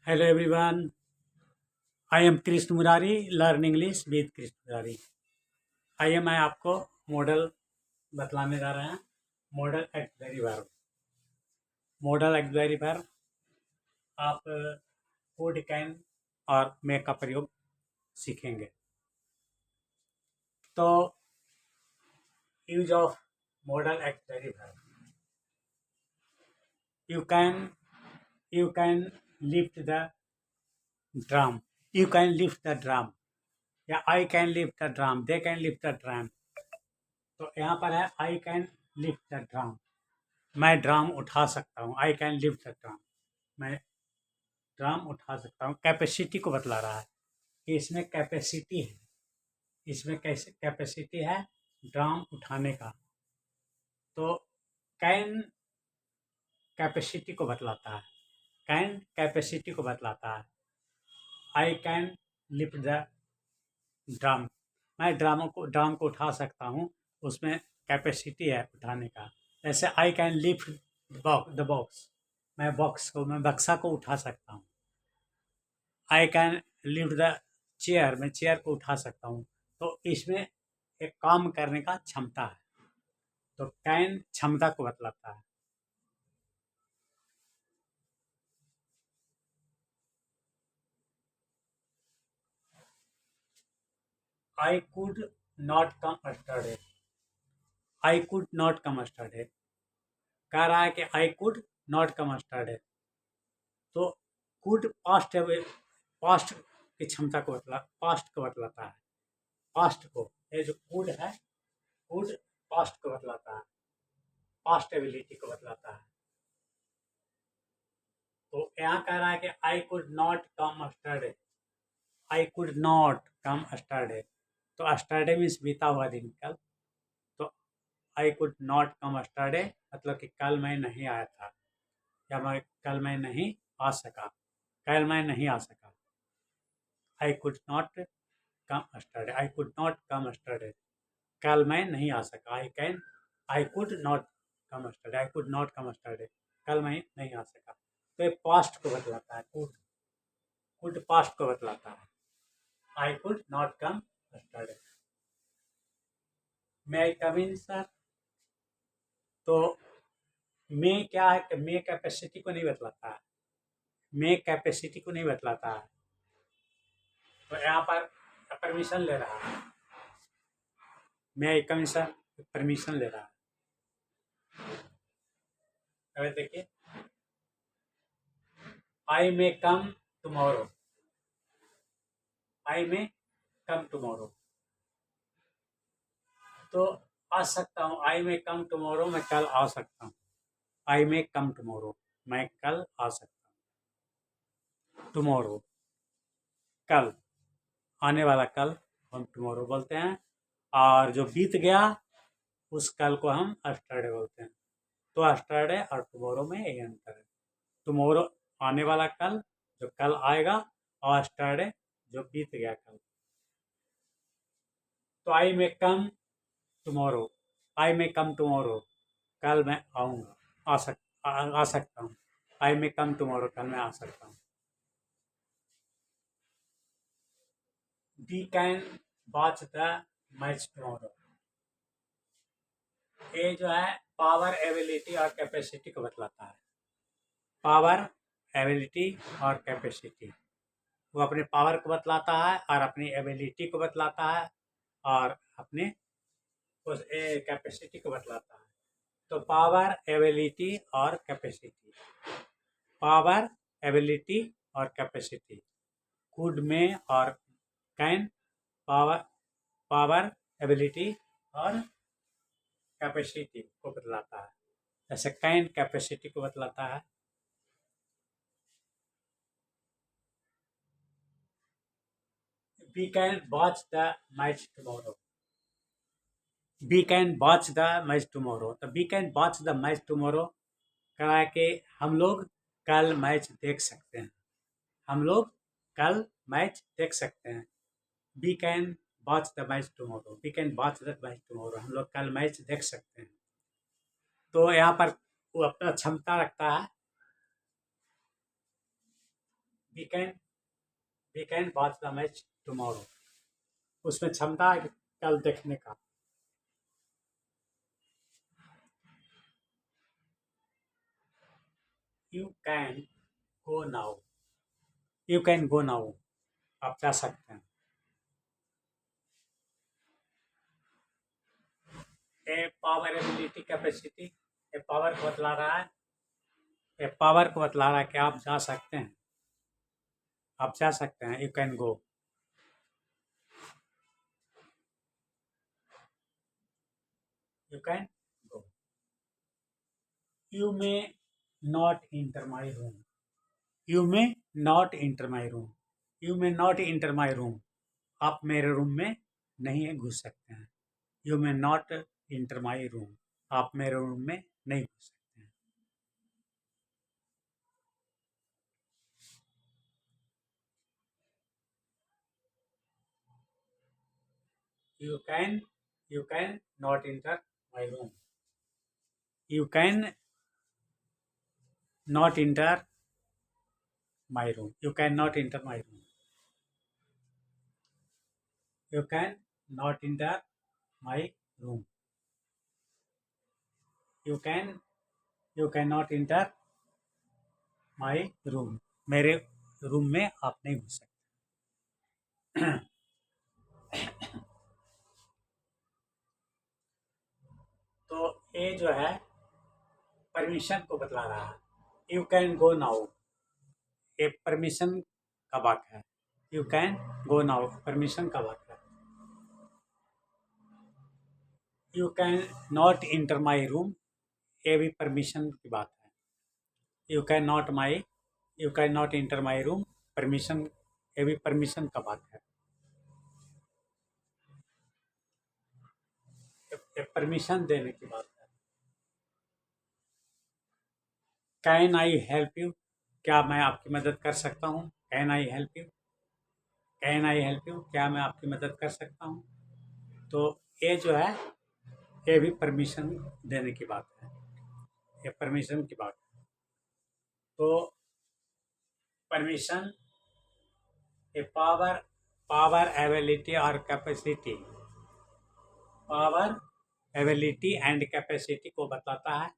Hello everyone, I am Krishna Murari, learn English with Krishna Murari. आइए मैं आपको मॉडल बतलाने जा रहे हैं। Modal auxiliary verb. Modal auxiliary verb आप कुड, कैन और मे का प्रयोग सीखेंगे। तो use of modal auxiliary verb, you can lift the drum, you can lift the drum, या I can lift the drum, they can lift the drum. तो यहाँ पर है I can lift the drum, मैं ड्रम उठा सकता हूँ। आई can lift the drum, मैं ड्रम उठा सकता हूँ। कैपेसिटी को बतला रहा है कि इसमें कैपेसिटी है, इसमें कैसे कैपेसिटी है ड्रम उठाने का। तो कैन कैपेसिटी को बतलाता है, कैन कैपेसिटी को बतलाता है। I can lift the drum, मैं ड्रम को उठा सकता हूँ, उसमें कैपेसिटी है उठाने का। जैसे आई कैन लिफ्ट द बॉक्स, मैं बक्सा को उठा सकता हूँ। आई कैन लिफ्ट द चेयर, मैं चेयर को उठा सकता हूँ। तो इसमें एक काम करने का क्षमता है, तो कैन क्षमता को बतलाता है। I could not come yesterday, I could not come yesterday, कह रहा है कि I could not come yesterday. तो कुड पास्ट की क्षमता को पास्ट को बतलाता है। पास्ट को, ये जो कुड है, कुड पास्ट को बतलाता है, पास्ट एबिलिटी को बतलाता है। तो यहाँ कह रहा है कि I could not come yesterday, I could not come yesterday. तो स्टरडे मीन्स बीता हुआ दिन, कल। तो आई कुड नॉट कम स्टरडे मतलब कि कल मैं नहीं आया था, या कल मैं नहीं आ सका, कल मैं नहीं आ सका। I could not come yesterday, I could not come yesterday, कल मैं नहीं आ सका। I could not come yesterday, I could not come yesterday, कल मैं नहीं आ सका। तो ये पास्ट को बतलाता है, कुड पास्ट को बतलाता है। I could not come yesterday. May I come in sir, तो मे क्या है, मे कैपेसिटी को नहीं बतलाता है, मे कैपेसिटी को नहीं बतलाता है। तो यहाँ पर परमिशन ले रहा है, मे I come in sir, permission ले रहा है। अगर देखिए, आई मे कम टुमारो, आई मे कम टुमारो, तो आ सकता हूँ। आई मे कम टुमारो, मैं कल आ सकता हूँ। आई मे कम टुमारो, मैं कल आ सकता हूँ। टुमारो कल, आने वाला कल हम टुमारो बोलते हैं, और जो बीत गया उस कल को हम अस्टरडे बोलते हैं। तो अस्टरडे और टुमारो में यही अंतर है। टुमारो आने वाला कल, जो कल आएगा, और अस्टरडे जो बीत गया कल। तो आई मे कम टुमारो, आई मे कम टुमारो, कल मैं आऊँगा, आ सकता हूँ। आई मे कम टुमारो, कल मैं आ सकता हूँ। We can watch the match tomorrow, ये जो है पावर, एबिलिटी और कैपेसिटी को बतलाता है। पावर, एबिलिटी और कैपेसिटी, वो अपने पावर को बतलाता है और अपनी एबिलिटी को बतलाता है और अपने उस कैपेसिटी को बतलाता है। तो पावर, एबिलिटी और कैपेसिटी, पावर, एबिलिटी और कैपेसिटी, कुड में और कैन, पावर, पावर, एबिलिटी और कैपेसिटी को बतलाता है। जैसे कैन कैपेसिटी को बतलाता है। We can watch the match tomorrow, we can watch the match tomorrow. तो we can watch the match tomorrow कहा कि हम लोग कल मैच देख सकते हैं, हम लोग कल मैच देख सकते हैं। We can watch the match tomorrow, we can watch the match tomorrow, हम लोग कल मैच देख सकते हैं। तो यहाँ पर वो अपना क्षमता रखता है। Can we can watch the match tomorrow. उसमें क्षमता है कल देखने का। You can go now. You can go now, आप जा सकते हैं। A power ability capacity, a power को बतला रहा है, ए पावर को बतला रहा है कि आप जा सकते हैं, आप जा सकते हैं। You can go, you can go. You may not inter my room. You may not inter my room. You may not inter my room, आप मेरे रूम में नहीं घुस सकते हैं। You may not inter my room, आप मेरे room में नहीं घुस सकते हैं। You can not inter my room. You can not inter my room. You can not inter my room. You can not inter my room. You can not inter my room, मेरे room में आप नहीं घुस सकते। तो ये जो है परमिशन को बतला रहा है। यू कैन गो नाउ, ये परमिशन का वाक्य है। You can go now permission का वाक्य है। You can not inter my room, ये भी परमिशन की बात है। You can not inter my room, permission, ये भी परमिशन का बात है। ये परमिशन देने की बात है। कैन आई हेल्प यू, क्या मैं आपकी मदद कर सकता हूँ। Can I help you, can I help you, क्या मैं आपकी मदद कर सकता हूँ। तो ये जो है ये भी परमिशन देने की बात है, ये परमिशन की बात है। तो परमिशन, ए पावर, पावर एबिलिटी और capacity, power ability and capacity को बताता है।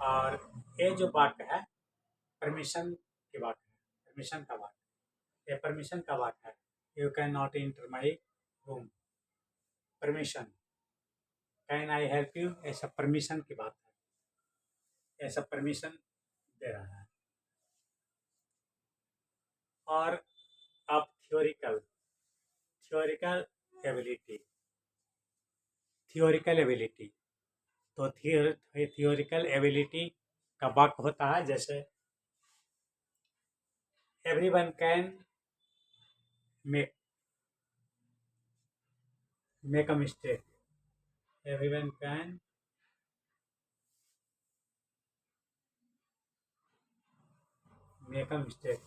और ये जो वाक्य है परमिशन की बात है, परमिशन का वाक्य, ये परमिशन का वाक्य है। You can not inter my room, permission. Can I help you, ऐसा परमिशन की बात है, ऐसा परमिशन दे रहा है। और अब theoretical, theoretical ability, theoretical ability. तो थियोरिकल एबिलिटी का वाक्य होता है जैसे everyone can make make a mistake. Everyone can make a mistake.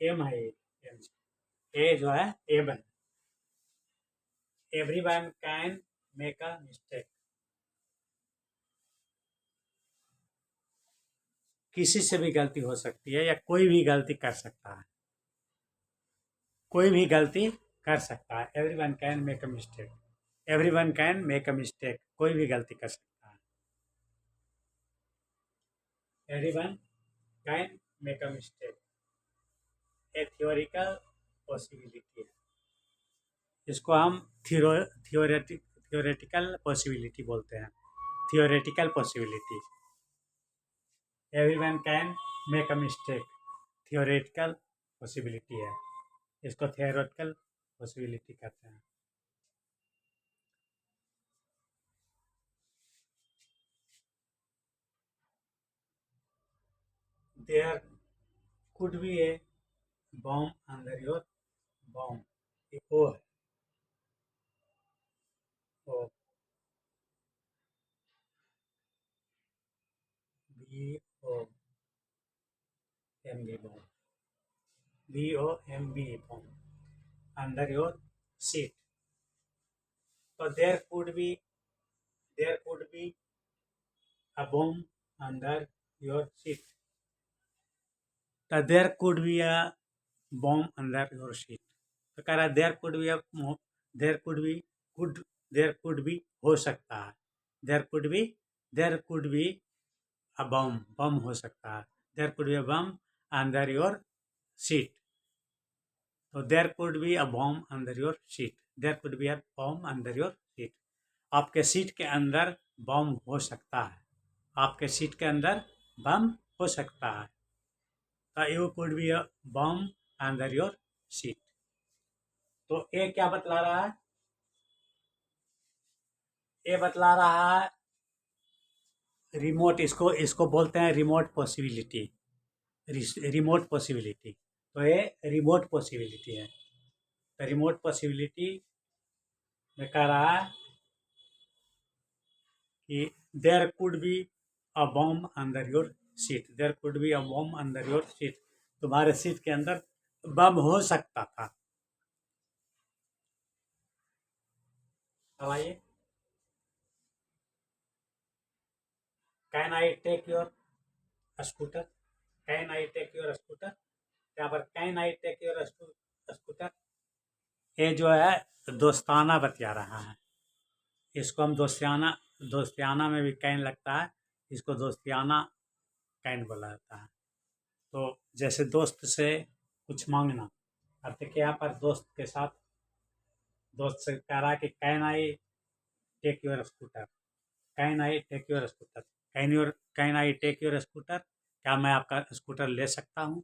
M है ये, एम, ए जो है एम है। Everyone can make a mistake, किसी से भी गलती हो सकती है या कोई भी गलती कर सकता है, कोई भी गलती कर सकता है। Everyone can make a mistake, everyone can make a mistake, कोई भी गलती कर सकता है। Everyone can make a mistake, a theoretical possibility है। इसको हम थियोरेटिकल पॉसिबिलिटी बोलते हैं, theoretical possibility. Everyone can make a mistake, theoretical possibility है, इसको थियोरेटिकल पॉसिबिलिटी कहते हैं। There could be a bomb under your bomb, ये ओ है, O B O M B bomb, B O M B bomb under your seat. तो there could be there could be a bomb under your seat. तो there could be a bomb under your seat. तो कह रहा है there could be there could be could there could be हो सकता है। There could be a bomb bomb हो सकता है। There could be a bomb under your seat. तो there could be a bomb under your seat. There could be a bomb under your seat. आपके seat के अंदर बम हो सकता है। आपके सीट के अंदर बम हो सकता है। तो you could be a bomb under your seat. तो ये क्या बतला रहा है? ये बतला रहा है रिमोट, इसको इसको बोलते हैं रिमोट पॉसिबिलिटी। रिमोट पॉसिबिलिटी, तो ये रिमोट पॉसिबिलिटी है। तो रिमोट पॉसिबिलिटी में कह रहा है कि there could be a bomb under your seat. There could be a bomb under your seat. तुम्हारे सीट के अंदर बम हो सकता था। अब आइए, can I take your scooter. Can I take your scooter. यहाँ पर can I take your scooter, ये जो है दोस्ताना बतिया रहा है। इसको हम दोस्तियाना में भी कैन लगता है। इसको दोस्तियाना कैन बोला जाता है। तो जैसे दोस्त से कुछ मांगना, अब देखिए यहाँ पर दोस्त के साथ दोस्त से कह रहा है कि can I take your scooter. Can I take your scooter. Can I take your scooter, क्या मैं आपका स्कूटर ले सकता हूँ?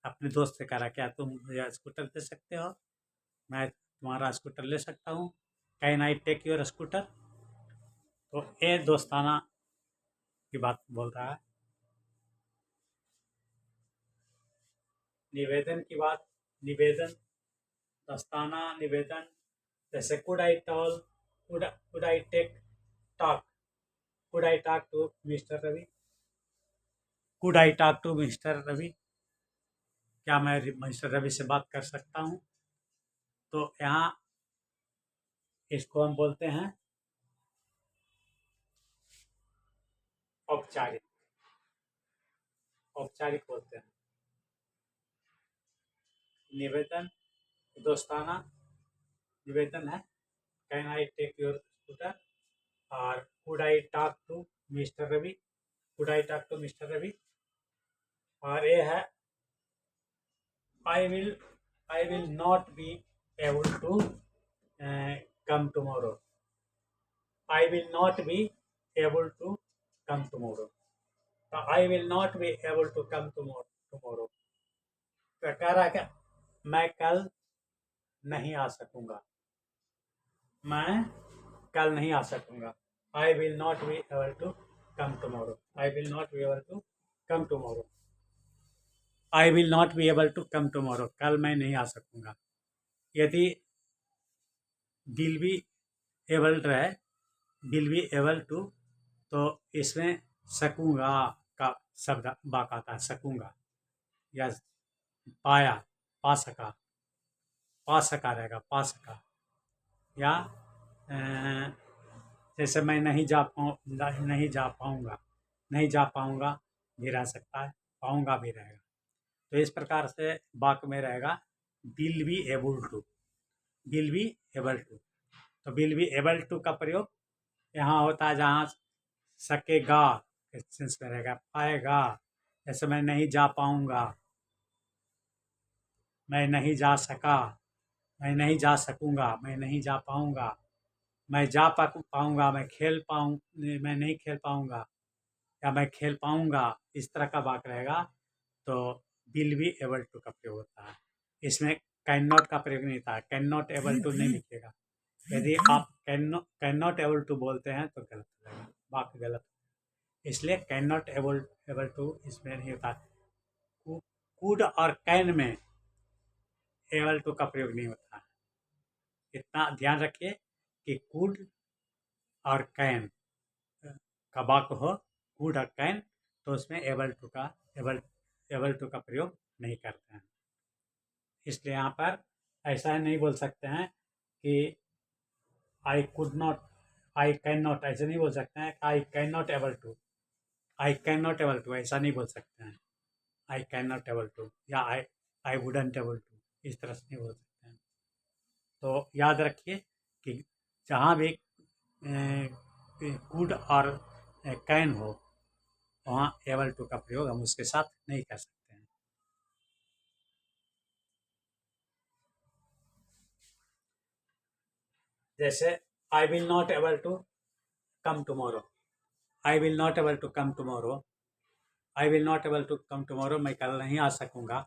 अपने दोस्त से कह रहा क्या तुम मुझे स्कूटर दे सकते हो? मैं तुम्हारा स्कूटर ले सकता हूँ। Can I take your scooter. तो ये दोस्ताना की बात बोल रहा है। निवेदन की बात, निवेदन, दोस्ताना निवेदन, जैसे could I tall could I take talk could I talk to mister Ravi. Could I talk to mister Ravi, क्या मैं मिस्टर रवि से बात कर सकता हूँ? तो यहाँ इसको हम बोलते हैं औपचारिक। औपचारिक बोलते हैं। निवेदन, दोस्ताना निवेदन है can I take your scooter, और could I talk to mister Ravi. Could I talk to mister Ravi. और ये है I will not be able to come tomorrow. I will not be able to come tomorrow. तो I will not be able to come tomorrow, तो कह रहा है क्या मैं कल नहीं आ सकूंगा। मैं कल नहीं आ सकूंगा। I will not be able to come tomorrow. I will not be able to come tomorrow. I will not be able to come tomorrow, कल मैं नहीं आ सकूंगा। यदि विल बी एबल रहे, विल बी एबल टू, तो इसमें सकूंगा का शब्द वाक आता है। सकूंगा या पाया, पा सका, पा सका रहेगा, पा सका। या जैसे मैं नहीं जा पाऊंगा, नहीं जा पाऊंगा भी रह सकता है, पाऊंगा भी रहेगा। तो इस प्रकार से वाक्य में रहेगा will be able to. Will be able to, तो विल बी एबल टू का प्रयोग यहाँ होता है जहाँ सकेगा के सेंस में रहेगा। पाएगा, जैसे मैं नहीं जा पाऊंगा, मैं नहीं जा सका, मैं नहीं जा सकूंगा, मैं नहीं जा पाऊंगा, मैं जा पाऊंगा, मैं नहीं खेल पाऊंगा, या मैं खेल पाऊंगा, इस तरह का वाक्य रहेगा। तो विल बी एबल टू का प्रयोग होता है। इसमें कैन नॉट का प्रयोग नहीं था। कैन नॉट एबल टू नहीं लिखेगा। यदि आप कैन नॉट एबल टू बोलते हैं तो गलत हो जाएगा, वाक्य गलत। इसलिए कैन नॉट एबल टू इसमें नहीं होता। कुड और कैन में एबल टू का प्रयोग नहीं होता। इतना ध्यान रखिए कि कुड और कैन का वाक्य हो, कुड और कैन, तो उसमें एबल टू का प्रयोग नहीं करते हैं। इसलिए यहाँ पर ऐसा नहीं बोल सकते हैं कि I could not I can not ऐसे नहीं बोल सकते हैं, I can not able to, I can not able to ऐसा नहीं बोल सकते हैं, I can not able to या आई वुडंट एबल टू, इस तरह से नहीं बोल सकते हैं। तो याद रखिए कि जहाँ भी कुड और कैन हो वहाँ एबल टू का प्रयोग हम उसके साथ नहीं कर सकते हैं। जैसे I will not able to come tomorrow, I will not able to come tomorrow, I will not able to come tomorrow, मैं कल नहीं आ सकूँगा।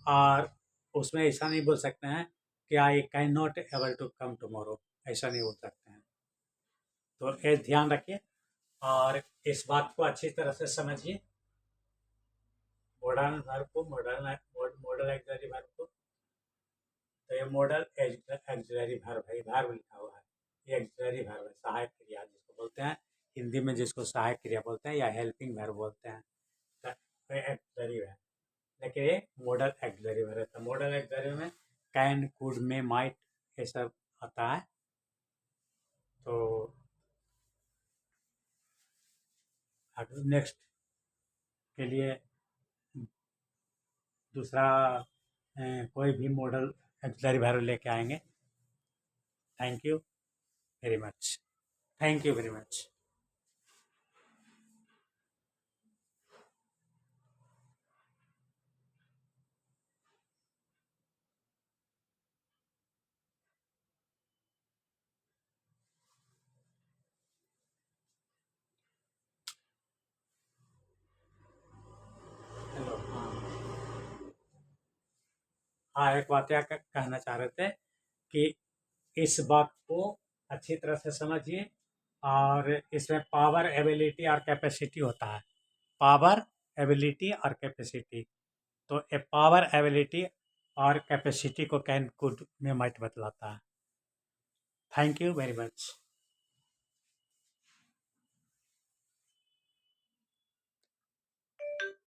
और उसमें ऐसा नहीं बोल सकते हैं कि I can not able to come tomorrow, ऐसा नहीं बोल सकते हैं। तो ये ध्यान रखिए और इस बात को अच्छी तरह से समझिए। मॉडर्न वर्ब को मॉडल एक्सिलरी वर्ब को, तो ये मॉडल एक्सिलरी वर्ब है, वर्ब लिखा हुआ है, ये एक्सिलरी वर्ब है, सहायक क्रिया जिसको बोलते हैं हिंदी में, जिसको सहायक क्रिया बोलते हैं या हेल्पिंग वर्ब बोलते हैं, तो एक्सिलरी है। लेकिन ये मॉडल एक्सिलरी वर्ब है। तो मॉडल एक्सिलरी में कैन, कुड, में, माइट ये सब आता है। तो नेक्स्ट के लिए दूसरा कोई भी मॉडल एक्सिलरी वर्ब लेके आएंगे। Thank you very much, thank you very much. Hello, हाँ एक बात क्या कहना चाह रहे थे कि इस बात को अच्छी तरह से समझिए और इसमें पावर, एबिलिटी और कैपेसिटी होता है। पावर, एबिलिटी और कैपेसिटी। तो ए पावर, एबिलिटी और कैपेसिटी को कैन, कुड में माइट बतलाता है। Thank you very much.